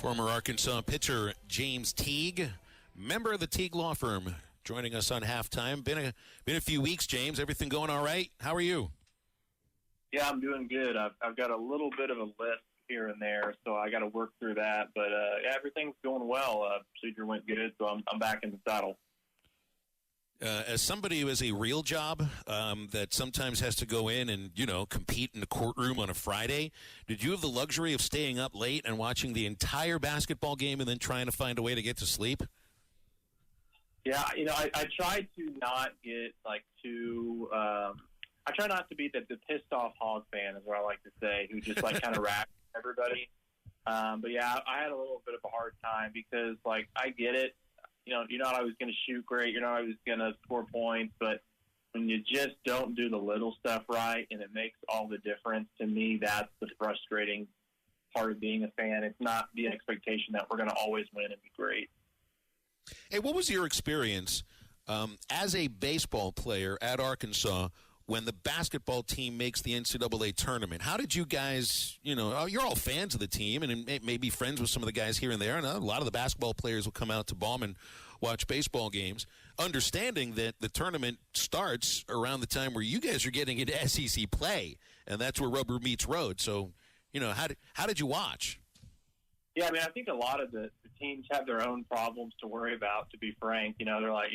Former Arkansas pitcher James Teague, member of the Teague Law Firm, joining us on Halftime. Been a few weeks, James. Everything going all right? How are you? Yeah, I'm doing good. I've got a little bit of a list here and there, so I got to work through that. But everything's going well. Procedure went good, so I'm back in the saddle. As somebody who has a real job that sometimes has to go in and, compete in the courtroom on a Friday, did you have the luxury of staying up late and watching the entire basketball game and then trying to find a way to get to sleep? Yeah, I try to not get, too I try not to be the pissed-off Hog fan, is what I like to say, who just, kind of racks everybody. But, yeah, I had a little bit of a hard time because, I get it. You're not always going to shoot great. You're not always going to score points. But when you just don't do the little stuff right and it makes all the difference, to me, that's the frustrating part of being a fan. It's not the expectation that we're going to always win and be great. Hey, what was your experience as a baseball player at Arkansas when the basketball team makes the NCAA tournament? How did you guys, you're all fans of the team and maybe friends with some of the guys here and there, and a lot of the basketball players will come out to Baum and watch baseball games, understanding that the tournament starts around the time where you guys are getting into SEC play, and that's where rubber meets road. So, how did you watch? Yeah, I think a lot of the teams have their own problems to worry about, to be frank. They're like,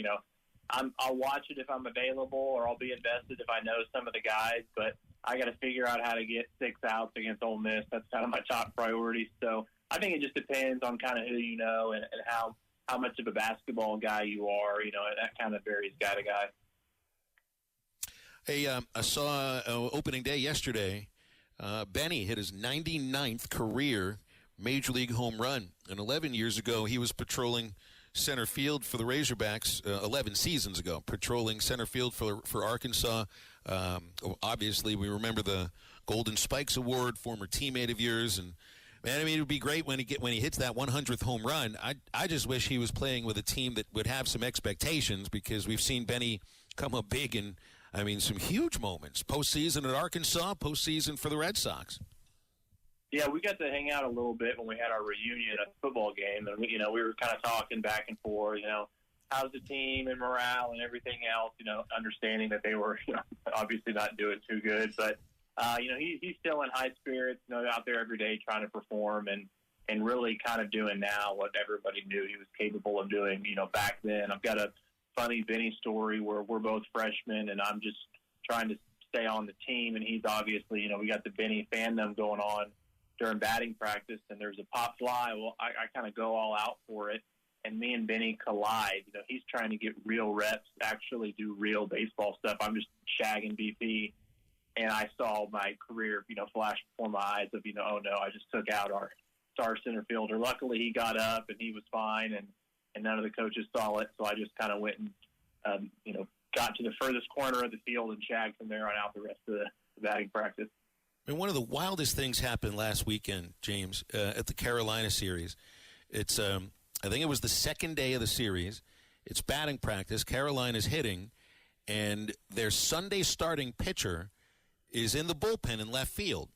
I'll watch it if I'm available, or I'll be invested if I know some of the guys, but I got to figure out how to get 6 outs against Ole Miss. That's kind of my top priority. So I think it just depends on kind of who you know and how much of a basketball guy you are, and that kind of varies guy to guy. Hey, I saw opening day yesterday, Benny hit his 99th career Major League home run, and 11 years ago he was patrolling center field for the Razorbacks 11 seasons ago, patrolling center field for Arkansas. Obviously, we remember the Golden Spikes Award, former teammate of yours, and man, it would be great when he hits that 100th home run. I just wish he was playing with a team that would have some expectations, because we've seen Benny come up big in, some huge moments. Postseason at Arkansas, postseason for the Red Sox. Yeah, we got to hang out a little bit when we had our reunion at the football game, and we were kind of talking back and forth. How's the team and morale and everything else. Understanding that they were obviously not doing too good, but he's still in high spirits. Out there every day trying to perform and really kind of doing now what everybody knew he was capable of doing. Back then. I've got a funny Benny story where we're both freshmen, and I'm just trying to stay on the team, and he's obviously we got the Benny fandom going on during batting practice, and there's a pop fly. Well, I kind of go all out for it, and me and Benny collide. He's trying to get real reps, actually do real baseball stuff. I'm just shagging BP, and I saw my career, flash before my eyes of, oh no, I just took out our star center fielder. Luckily, he got up, and he was fine, and none of the coaches saw it, so I just kind of went and, got to the furthest corner of the field and shagged from there on out the rest of the batting practice. And one of the wildest things happened last weekend, James, at the Carolina series. It's, I think it was the second day of the series. It's batting practice. Carolina's hitting, and their Sunday starting pitcher is in the bullpen in left field,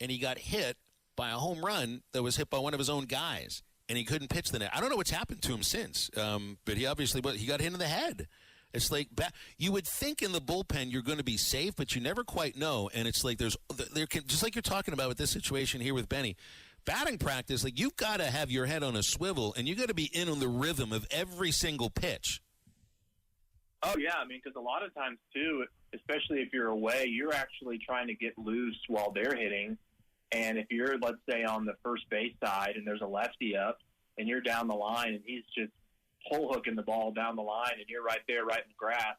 and he got hit by a home run that was hit by one of his own guys, and he couldn't pitch the net. I don't know what's happened to him since, but he got hit in the head. It's like you would think in the bullpen you're going to be safe, but you never quite know. And it's like there can, just like you're talking about with this situation here with Benny, batting practice, you've got to have your head on a swivel, and you got to be in on the rhythm of every single pitch. Oh yeah, because a lot of times too, especially if you're away, you're actually trying to get loose while they're hitting. And if you're, let's say, on the first base side and there's a lefty up and you're down the line and he's just hole hooking the ball down the line and you're right there, right in the grass,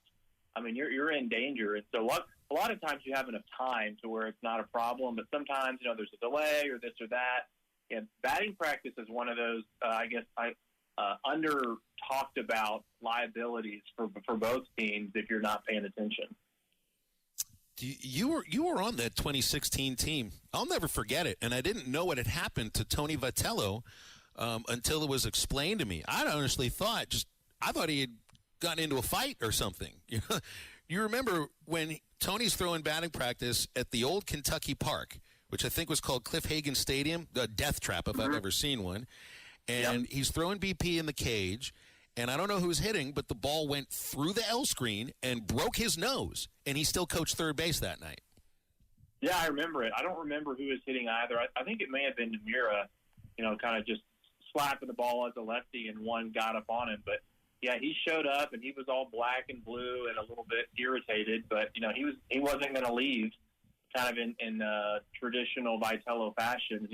you're in danger. And so a lot of times you have enough time to where it's not a problem, but sometimes, there's a delay or this or that. And batting practice is one of those, under talked about liabilities for both teams if you're not paying attention. You were on that 2016 team. I'll never forget it, and I didn't know what had happened to Tony Vitello until it was explained to me. I honestly thought he had gotten into a fight or something. You remember when Tony's throwing batting practice at the old Kentucky Park, which I think was called Cliff Hagan Stadium, the death trap if I've ever seen one. And he's throwing BP in the cage, and I don't know who's hitting, but the ball went through the L screen and broke his nose, and he still coached third base that night. Yeah, I remember it. I don't remember who was hitting either. I think it may have been Nomura, kind of just slapping the ball as a lefty, and one got up on him. But, yeah, he showed up, and he was all black and blue and a little bit irritated. But, he wasn't going to leave kind of in traditional Vitello fashion.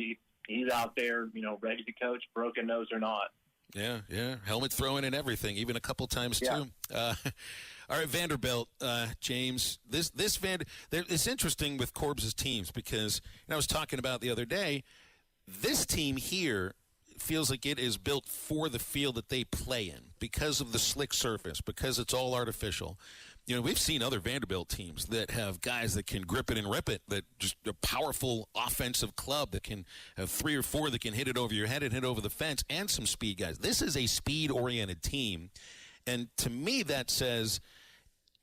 He's out there, ready to coach, broken nose or not. Yeah. Helmet throwing and everything, even a couple times too. All right, Vanderbilt, James. It's interesting with Corbs' teams because I was talking about the other day. This team here feels like it is built for the field that they play in because of the slick surface, because it's all artificial. We've seen other Vanderbilt teams that have guys that can grip it and rip it, that just a powerful offensive club that can have 3 or 4 that can hit it over your head and hit over the fence, and some speed guys. This is a speed-oriented team, and to me that says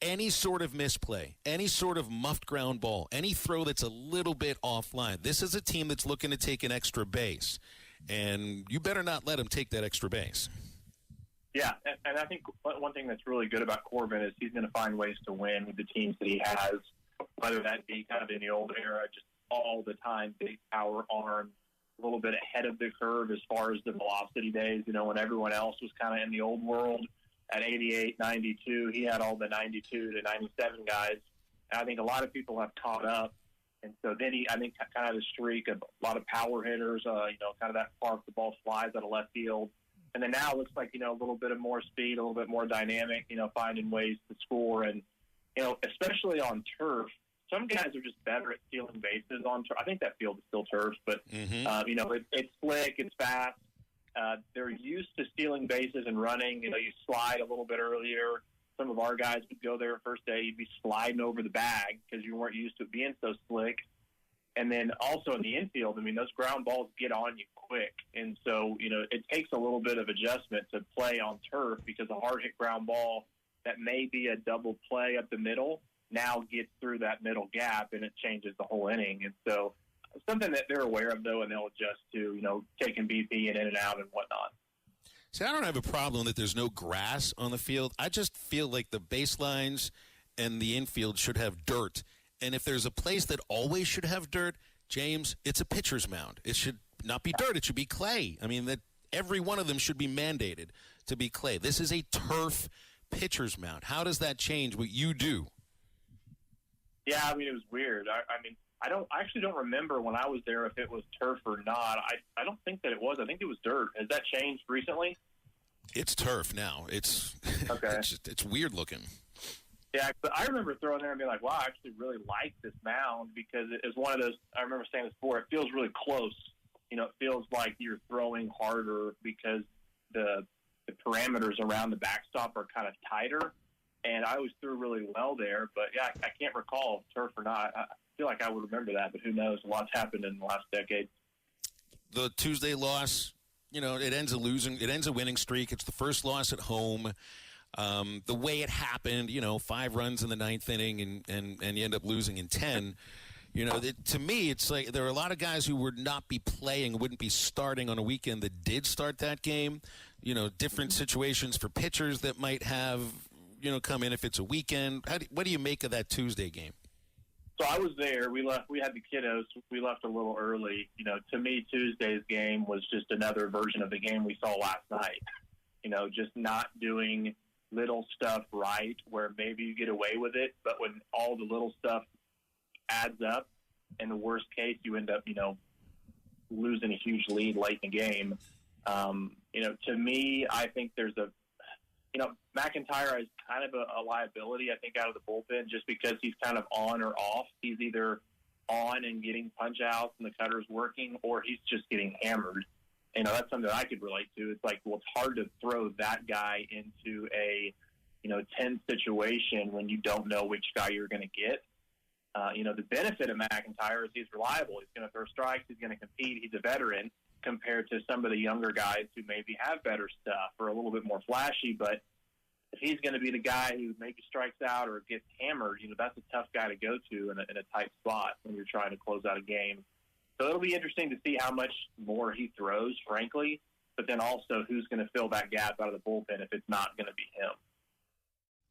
any sort of misplay, any sort of muffed ground ball, any throw that's a little bit offline, this is a team that's looking to take an extra base, and you better not let them take that extra base. Yeah, and I think one thing that's really good about Corbin is he's going to find ways to win with the teams that he has, whether that be kind of in the old era, just all the time, big power arm, a little bit ahead of the curve as far as the velocity days, when everyone else was kind of in the old world at 88, 92. He had all the 92 to 97 guys. And I think a lot of people have caught up. And so then I think kind of the streak of a lot of power hitters, kind of that spark, the ball flies out of left field. And then now it looks like, a little bit of more speed, a little bit more dynamic, finding ways to score. And, especially on turf, some guys are just better at stealing bases on turf. I think that field is still turf, but, it's slick, it's fast. They're used to stealing bases and running. You slide a little bit earlier. Some of our guys would go there first day, you'd be sliding over the bag because you weren't used to it being so slick. And then also in the infield, those ground balls get on you quick. And so, it takes a little bit of adjustment to play on turf because a hard-hit ground ball that may be a double play up the middle now gets through that middle gap, and it changes the whole inning. And so something that they're aware of, though, and they'll adjust to, taking BP and in and out and whatnot. See, I don't have a problem that there's no grass on the field. I just feel like the baselines and the infield should have dirt. And if there's a place that always should have dirt, James, it's a pitcher's mound. It should not be dirt. It should be clay. That every one of them should be mandated to be clay. This is a turf pitcher's mound. How does that change what you do? Yeah, it was weird. I actually don't remember when I was there if it was turf or not. I don't think that it was. I think it was dirt. Has that changed recently? It's turf now. It's okay. It's weird looking. Yeah, but I remember throwing there and being like, wow, I actually really like this mound because it is one of those, I remember saying this before, it feels really close. It feels like you're throwing harder because the parameters around the backstop are kind of tighter. And I always threw really well there. But, yeah, I can't recall if turf or not. I feel like I would remember that, but who knows? A lot's happened in the last decade. The Tuesday loss, it ends a winning streak. It's the first loss at home. The way it happened, 5 runs in the 9th inning and you end up losing in 10. To me, it's like there are a lot of guys who would not be playing, wouldn't be starting on a weekend that did start that game. Different situations for pitchers that might have, come in if it's a weekend. What do you make of that Tuesday game? So I was there. We had the kiddos. We left a little early. To me, Tuesday's game was just another version of the game we saw last night. Just not doing little stuff right where maybe you get away with it, but when all the little stuff adds up, in the worst case, you end up, losing a huge lead late in the game. To me, I think there's McIntyre is kind of a liability, I think, out of the bullpen just because he's kind of on or off. He's either on and getting punch outs and the cutter's working, or he's just getting hammered. That's something that I could relate to. It's like, well, it's hard to throw that guy into a, tense situation when you don't know which guy you're going to get. The benefit of McIntyre is he's reliable. He's going to throw strikes. He's going to compete. He's a veteran compared to some of the younger guys who maybe have better stuff or a little bit more flashy. But if he's going to be the guy who maybe strikes out or gets hammered, that's a tough guy to go to in a tight spot when you're trying to close out a game. So it'll be interesting to see how much more he throws, frankly, but then also who's going to fill that gap out of the bullpen if it's not going to be him.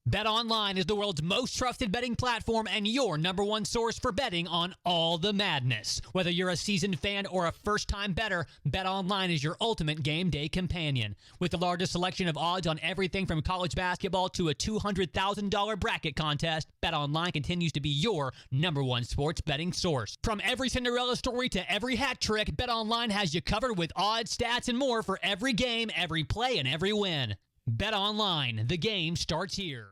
BetOnline is the world's most trusted betting platform and your number one source for betting on all the madness. Whether you're a seasoned fan or a first-time bettor, BetOnline is your ultimate game day companion. With the largest selection of odds on everything from college basketball to a $200,000 bracket contest, BetOnline continues to be your number one sports betting source. From every Cinderella story to every hat trick, BetOnline has you covered with odds, stats, and more for every game, every play, and every win. BetOnline, the game starts here.